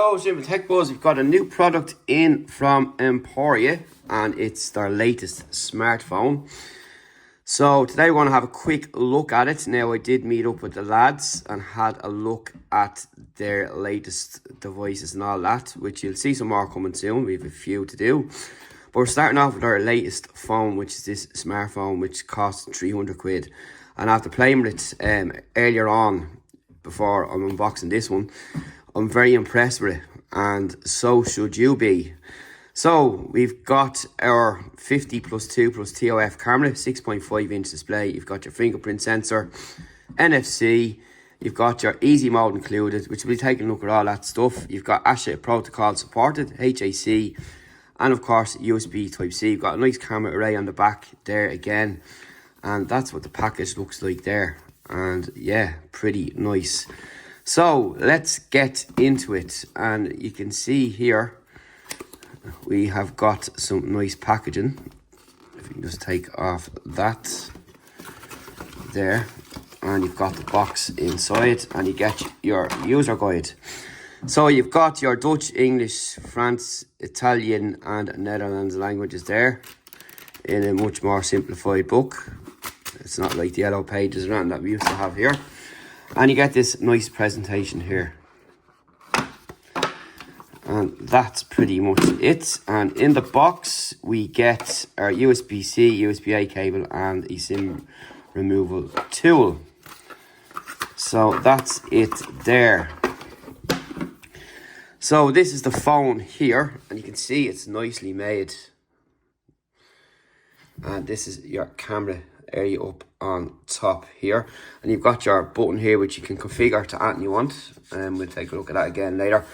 Hello, Simple Tech Buzz. We've got a new product in from Emporia and it's their latest smartphone. So today we're going to have a quick look at it. Now I did meet up with the lads and had a look at their latest devices and all that, which you'll see some more coming soon. We have a few to do. But we're starting off with our latest phone, which is this smartphone, which costs 300 quid. And after playing with it earlier on, before I'm unboxing this one, I'm very impressed with it, and so should you be. So we've got our 50+2 plus TOF camera, 6.5 inch display. You've got your fingerprint sensor, NFC. You've got your easy mode included, which we'll be taking a look at all that stuff. You've got ASHA protocol supported, HAC, and of course USB Type-C. You've got a nice camera array on the back there again, and that's what the package looks like there. And yeah, pretty nice. So let's get into it, and you can see here we have got some nice packaging. If you can just take off that there, and you've got the box inside, and you get your user guide. So you've got your Dutch, English, France, Italian and Netherlands languages there in a much more simplified book. It's not like the yellow pages around that we used to have here. And you get this nice presentation here. And that's pretty much it. And in the box, we get our USB-C, USB-A cable and a SIM removal tool. So that's it there. So this is the phone here, and you can see it's nicely made. And this is your camera area up on top here, and you've got your button here which you can configure to anything you want, and we'll take a look at that again later.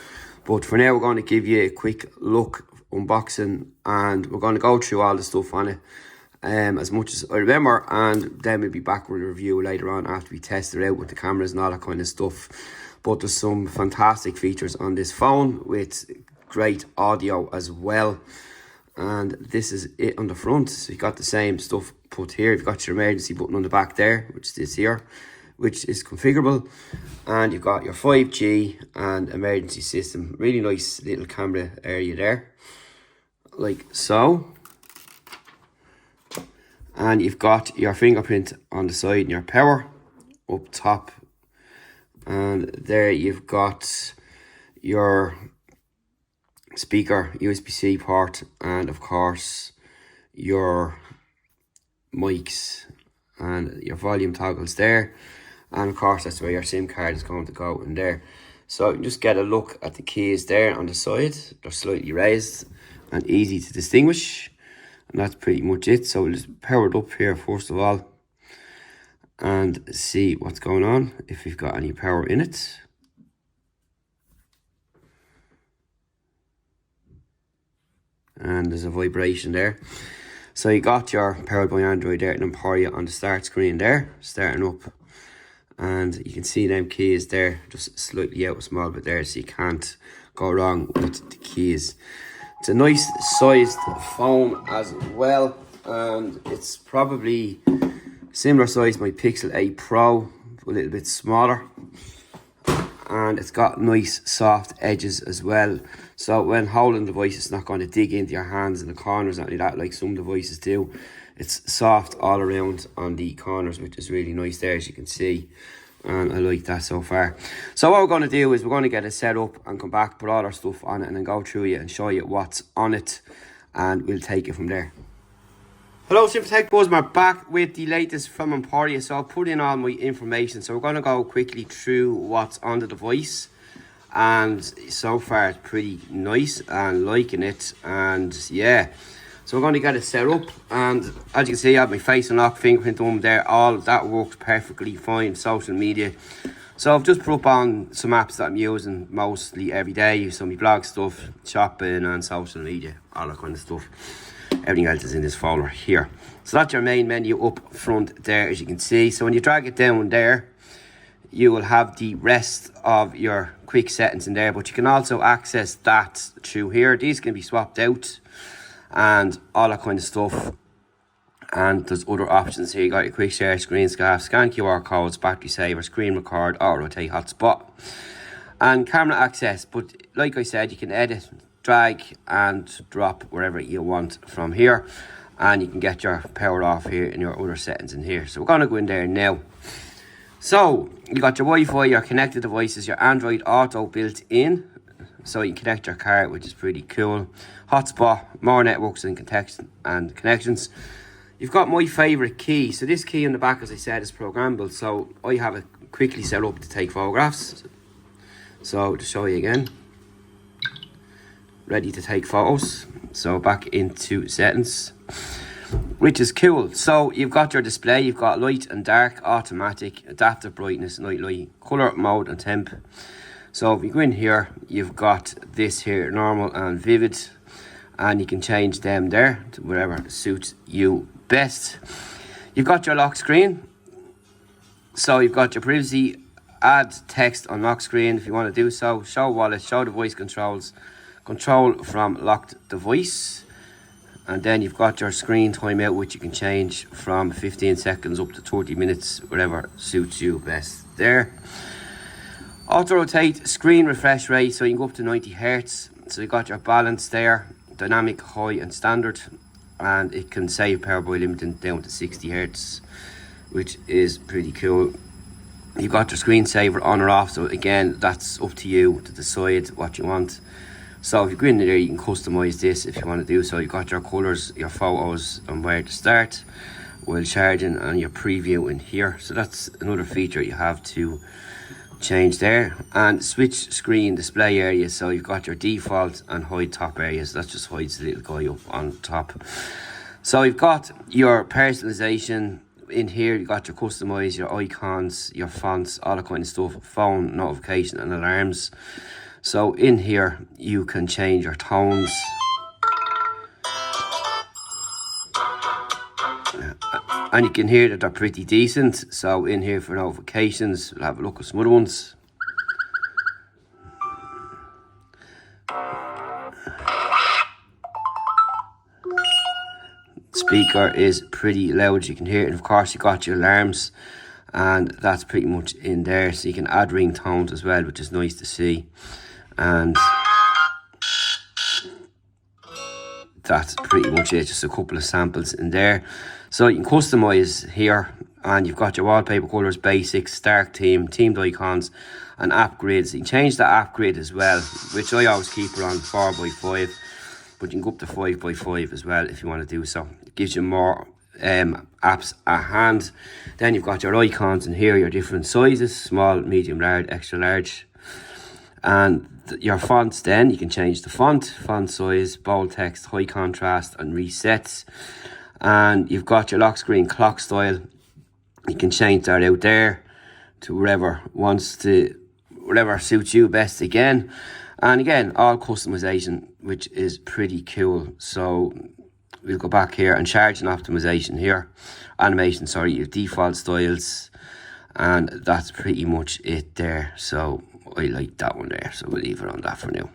But for now we're going to give you a quick look, unboxing, and we're going to go through all the stuff on it as much as I remember, and then we'll be back with a review later on after we test it out with the cameras and all that kind of stuff. But there's some fantastic features on this phone with great audio as well. And this is it on the front. So you got the same stuff put here. You've got your emergency button on the back there, which is this here, which is configurable. And you've got your 5G and emergency system. Really nice little camera area there, like so. And you've got your fingerprint on the side and your power up top. And there you've got your speaker, USB-C port, and of course your mics and your volume toggles there, and of course that's where your SIM card is going to go in there. So you can just get a look at the keys there on the side. They're slightly raised and easy to distinguish, and that's pretty much it. So we'll just power it up here first of all and see what's going on, if we've got any power in it. And there's a vibration there. So you got your powered by Android there and Emporia on the start screen there, starting up. And you can see them keys there, just slightly out a small bit there, so you can't go wrong with the keys. It's a nice sized phone as well, and it's probably similar size to my Pixel 8 Pro, a little bit smaller. And it's got nice soft edges as well, so when holding the device it's not going to dig into your hands in the corners like that, like some devices do. It's soft all around on the corners, which is really nice there, as you can see, and I like that so far. So what we're going to do is we're going to get it set up and come back, put all our stuff on it, and then go through it and show you what's on it, and we'll take it from there. Hello, Simple Tech Buzz, we're back with the latest from Emporia. So I'll put in all my information. So we're going to go quickly through what's on the device. And so far it's pretty nice and liking it. And yeah, so we're going to get it set up. And as you can see, I have my face unlocked, fingerprint on there. All of that works perfectly fine. Social media. So I've just put up on some apps that I'm using mostly every day. So my blog stuff, shopping and social media, all that kind of stuff. Everything else is in this folder here. So that's your main menu up front there, as you can see. So when you drag it down there, you will have the rest of your quick settings in there, but you can also access that through here. These can be swapped out and all that kind of stuff. And there's other options here. You got your quick share, screen scan QR codes, battery saver, screen record, auto rotate, hotspot. and camera access. But like I said, you can edit, drag and drop wherever you want from here, and you can get your power off here in your other settings in here. So we're going to go in there now. So you got your Wi-Fi, your connected devices, your Android Auto built in, so you can connect your car, which is pretty cool. Hotspot, more networks and connections. You've got my favourite key. So this key on the back, as I said, is programmable. So I have it quickly set up to take photographs. So to show you again, ready to take photos. So back into settings, which is cool. So you've got your display, you've got light and dark, automatic, adaptive brightness, night light, colour mode and temp. So if you go in here, you've got this here, normal and vivid, and you can change them there to whatever suits you best. You've got your lock screen. So you've got your privacy, add text on lock screen if you want to do so, show wallet, show the voice controls, control from locked device. And then you've got your screen timeout, which you can change from 15 seconds up to 30 minutes, whatever suits you best there. Auto rotate, screen refresh rate, so you can go up to 90 Hertz. So you've got your balance there, dynamic, high and standard, and it can save power by limiting down to 60 Hertz, which is pretty cool. You've got your screensaver on or off, so again, that's up to you to decide what you want. So if you go in there, you can customize this if you want to do so. You've got your colors, your photos, and where to start while charging, and your preview in here. So that's another feature you have to change there. And switch screen display areas. So you've got your default and hide top areas. That just hides the little guy up on top. So you've got your personalization in here. You've got your customize, your icons, your fonts, all that kind of stuff, phone notification and alarms. So in here you can change your tones, and you can hear that they're pretty decent. So in here for notifications, we'll have a look at some other ones. Speaker is pretty loud, you can hear it. And of course you got your alarms, and that's pretty much in there. So you can add ringtones as well, which is nice to see. And that's pretty much it, just a couple of samples in there. So you can customize here, and you've got your wallpaper colors, basics, dark theme, themed icons, and app grids. You can change the app grid as well, which I always keep it on 4x5, but you can go up to 5x5 as well if you want to do so. It gives you more apps at hand. Then you've got your icons in here, your different sizes, small, medium, large, extra large. And your fonts, then you can change the font size, bold text, high contrast and resets. And you've got your lock screen clock style. You can change that out there to wherever suits you best again. And again, all customization, which is pretty cool. So we'll go back here and charging optimization here, animation, sorry, your default styles, and that's pretty much it there. So I like that one there, so we'll leave it on that for now.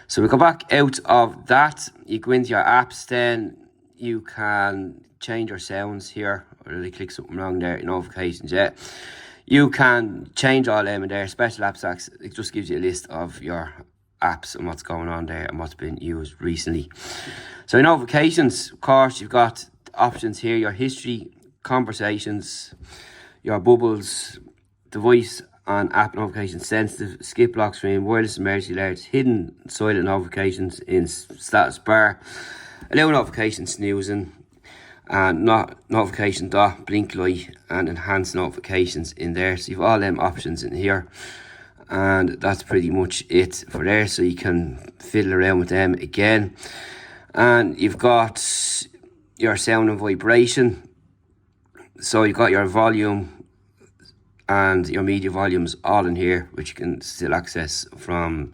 So we go back out of that, you go into your apps, then you can change your sounds here. I really click something wrong there, notifications, yeah. You can change all them in there, special apps, it just gives you a list of your apps and what's going on there and what's been used recently. So in notifications, of course, you've got options here, your history, conversations, your bubbles, device and app notifications, sensitive, skip lock screen, wireless emergency alerts, hidden silent notifications in status bar, allow notification snoozing, and not notification dot, blink light, and enhanced notifications in there. So you've all them options in here, and that's pretty much it for there. So you can fiddle around with them again. And you've got your sound and vibration. So you've got your volume and your media volumes all in here, which you can still access from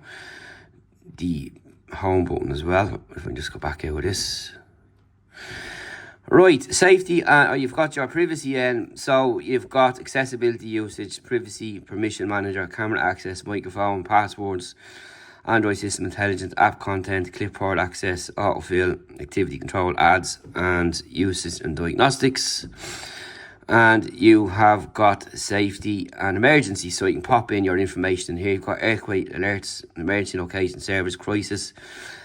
the home button as well. If I just go back out of this. Right, safety, you've got your privacy in, so you've got accessibility usage, privacy, permission manager, camera access, microphone, passwords, Android system intelligence, app content, clipboard access, autofill, activity control, ads, and usage and diagnostics. And you have got safety and emergency, so you can pop in your information in here. You've got earthquake alerts, emergency location service, crisis,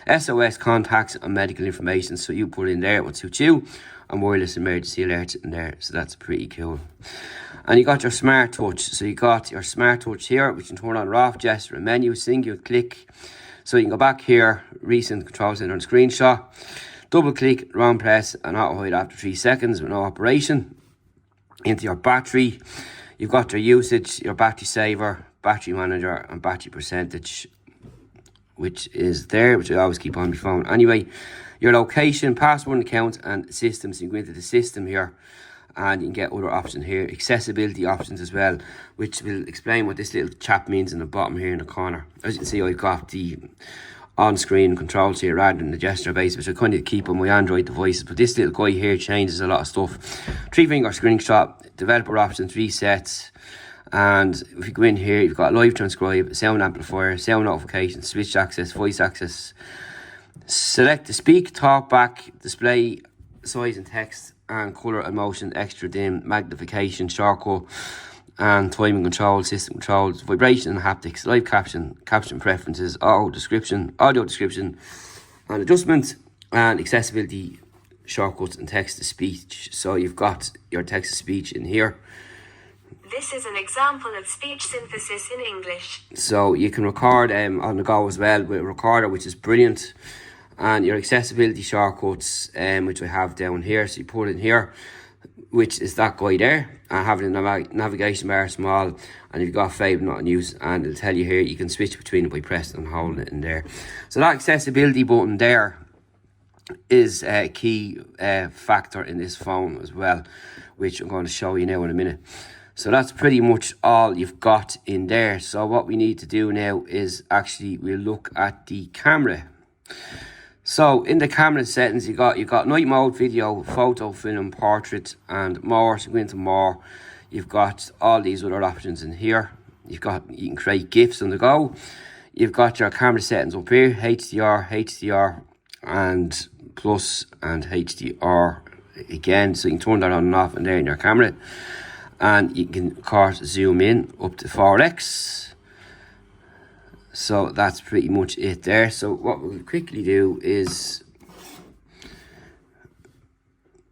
SOS contacts, and medical information. So you put in there what suits you, and wireless emergency alerts in there. So that's pretty cool. And you got your smart touch. So you got your smart touch here, which you can turn on or off, gesture and menu, single click. So you can go back here, recent control center and screenshot, double click, wrong press, and auto hide after 3 seconds with no operation. Into your battery, you've got your usage, your battery saver, battery manager, and battery percentage, which is there, which I always keep on my phone. Anyway, your location, password and account, and systems. So you can go into the system here, and you can get other options here, accessibility options as well, which will explain what this little chap means in the bottom here in the corner. As you can see, I've got the on-screen controls here rather than the gesture base, which I kind of keep on my Android devices, but this little guy here changes a lot of stuff. 3-finger screenshot, developer options, resets, and if you go in here, you've got live transcribe, sound amplifier, sound notification, switch access, voice access, select the speak, talk back, display size and text, and colour and motion, extra dim, magnification, shortcut, and timing control, system controls, vibration and haptics, live caption, caption preferences, audio description, and adjustment, and accessibility, shortcuts, and text to speech. So you've got your text to speech in here. This is an example of speech synthesis in English. So you can record on the go as well with a recorder, which is brilliant. And your accessibility shortcuts, which I have down here. So you put in here, which is that guy there. I have it in the navigation bar small, and you've got favourite not in use, and it'll tell you here you can switch between it by pressing and holding it in there. So that accessibility button there is a key factor in this phone as well, which I'm going to show you now in a minute. So that's pretty much all you've got in there. So what we need to do now is actually we'll look at the camera. So in the camera settings, you got night mode, video, photo, film, portrait, and more. So go into more. You've got all these other options in here. You can create GIFs on the go. You've got your camera settings up here: HDR, and plus, and HDR again. So you can turn that on and off in there in your camera, and you can of course zoom in up to 4x. So that's pretty much it there. So what we'll quickly do is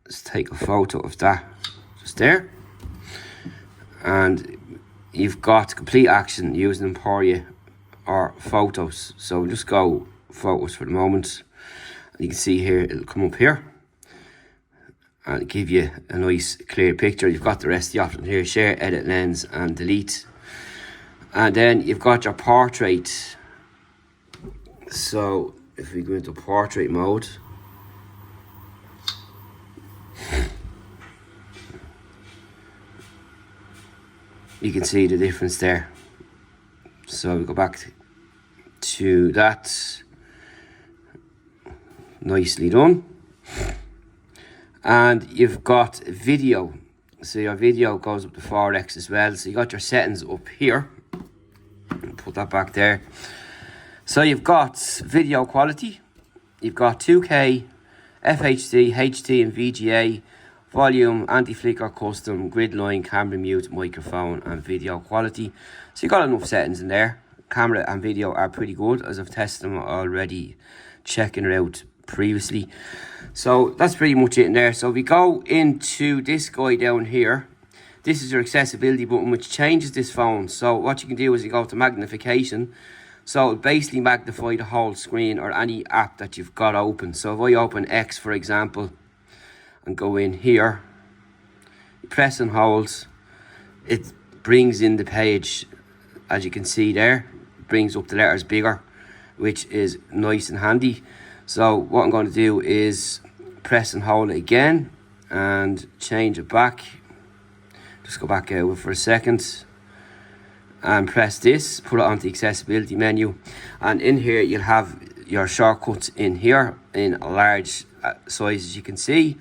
let's take a photo of that just there, and you've got complete action using Emporia or photos. So we'll just go photos for the moment, and you can see here it'll come up here and give you a nice clear picture. You've got the rest of the options here: share, edit, lens, and delete. And then you've got your portrait. So if we go into portrait mode, you can see the difference there. So we go back to that. Nicely done. And you've got video. So your video goes up to 4x as well. So you got your settings up here. Put that back there. So you've got video quality, you've got 2K, FHD, HD and VGA, volume, anti-flicker, custom, grid line, camera mute, microphone, and video quality. So you've got enough settings in there. Camera and video are pretty good, as I've tested them already, checking it out previously. So that's pretty much it in there. So we go into this guy down here. This is your accessibility button, which changes this phone. So what you can do is you go to magnification. So it'll basically magnify the whole screen or any app that you've got open. So if I open X, for example, and go in here, you press and hold, it brings in the page. As you can see there, it brings up the letters bigger, which is nice and handy. So what I'm going to do is press and hold it again and change it back. Just go back out for a second and press this, put it onto the accessibility menu, and in here you'll have your shortcuts in here in a large size. As you can see,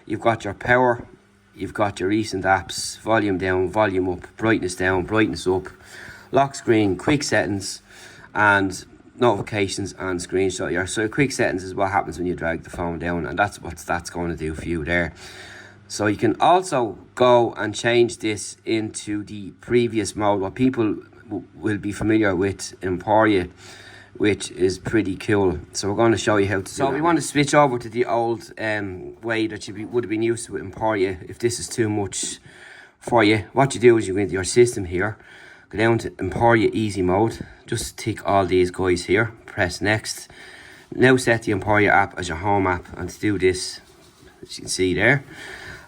you've got your power, you've got your recent apps, volume down, volume up, brightness down, brightness up, lock screen, quick settings, and notifications and screenshot. So quick settings is what happens when you drag the phone down, and that's what that's going to do for you there. So you can also go and change this into the previous mode, what people will be familiar with Emporia, which is pretty cool. So we're going to show you how to do that. We want to switch over to the old way that you would have been used to with Emporia. If this is too much for you, what you do is you go into your system here, go down to Emporia Easy Mode, just tick all these guys here, press next. Now set the Emporia app as your home app, and to do this, as you can see there,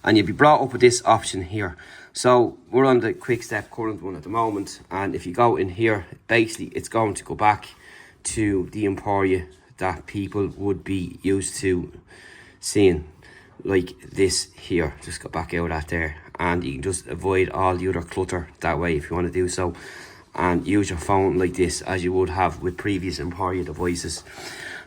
and you'll be brought up with this option here. So we're on the quick step current one at the moment, and if you go in here, basically it's going to go back to the Emporia that people would be used to seeing, like this here. Just go back out of that there, and you can just avoid all the other clutter that way if you want to do so, and use your phone like this as you would have with previous Emporia devices.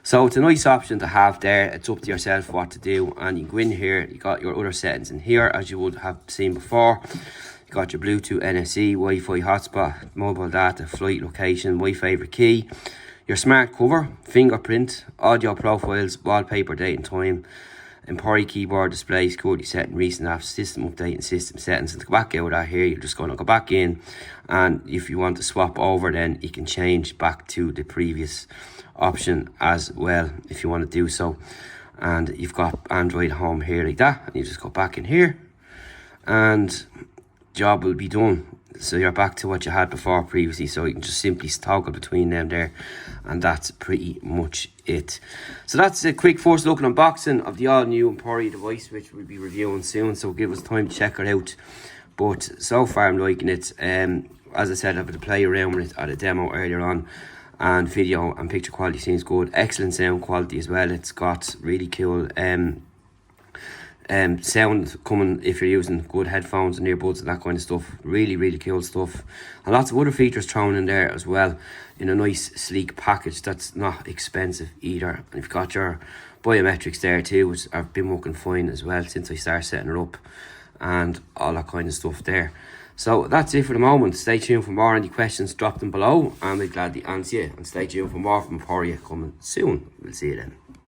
So it's a nice option to have there. It's up to yourself what to do, and you go in here, you got your other settings in here as you would have seen before. You got your Bluetooth, NFC, Wi-Fi hotspot, mobile data, flight location, my favorite key, your smart cover, fingerprint, audio profiles, wallpaper, date and time, Emporia keyboard, display, security setting, recent apps, system update and system settings. And to go back out of that here, you're just going to go back in, and if you want to swap over, then you can change back to the previous option as well if you want to do so. And you've got Android home here like that, and you just go back in here and job will be done. So you're back to what you had before previously, so you can just simply toggle between them there, and that's pretty much it. So that's a quick first look and unboxing of the all new Emporia device, which we'll be reviewing soon, so give us time to check it out. But so far I'm liking it. As I said, I've had to play around with it at a demo earlier on, and video and picture quality seems good. Excellent sound quality as well. It's got really cool sound coming if you're using good headphones and earbuds and that kind of stuff. Really cool stuff, and lots of other features thrown in there as well in a nice sleek package that's not expensive either. And you've got your biometrics there too, which have been working fine as well since I started setting it up, and all that kind of stuff there. So that's it for the moment. Stay tuned for more. Any questions, drop them below and we'll gladly answer you, and stay tuned for more from Emporia coming soon. We'll see you then.